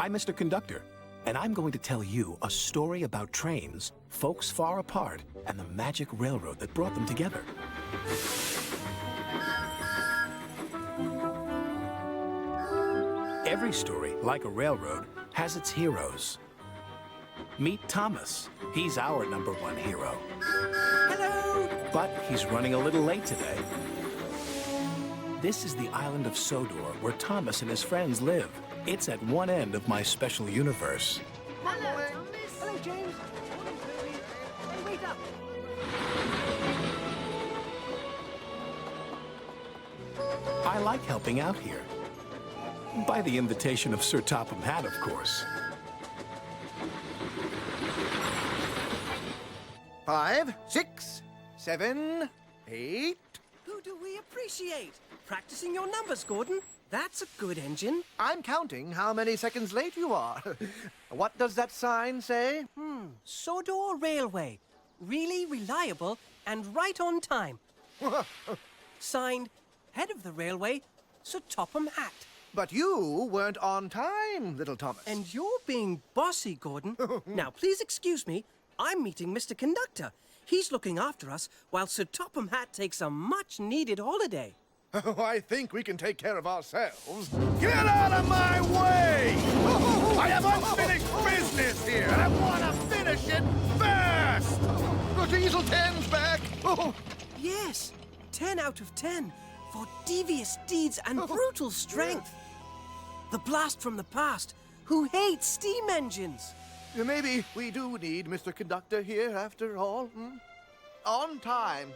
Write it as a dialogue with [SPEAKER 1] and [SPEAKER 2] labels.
[SPEAKER 1] I'm Mr. Conductor, and I'm going to tell you a story about trains, folks far apart, and the magic railroad that brought them together. Every story, like a railroad, has its heroes. Meet Thomas. He's our #1 hero.
[SPEAKER 2] Hello!
[SPEAKER 1] But he's running a little late today. This is the island of Sodor, where Thomas and his friends live. It's at one end of my special universe.
[SPEAKER 2] Hello, Thomas! Hello, James! Morning, Tomy! Hey, wait up!
[SPEAKER 1] I like helping out here. By the invitation of Sir Topham Hatt, of course.
[SPEAKER 3] 5, 6, 7, 8.
[SPEAKER 2] Who do we appreciate? Practicing your numbers, Gordon. That's a good engine.
[SPEAKER 3] I'm counting how many seconds late you are. What does that sign say?
[SPEAKER 2] Sodor Railway. Really reliable and right on time. Signed, head of the railway, Sir Topham Hatt.
[SPEAKER 3] But you weren't on time, little Thomas.
[SPEAKER 2] And you're being bossy, Gordon. Now, please excuse me. I'm meeting Mr. Conductor. He's looking after us while Sir Topham Hatt takes a much-needed holiday.
[SPEAKER 4] Oh, I think we can take care of ourselves. Get out of my way! I have unfinished business here, and I want to finish it fast! The Diesel 10's back!
[SPEAKER 2] Yes, 10 out of 10 for devious deeds and brutal strength. The blast from the past, who hates steam engines.
[SPEAKER 3] Maybe we do need Mr. Conductor here after all. On time.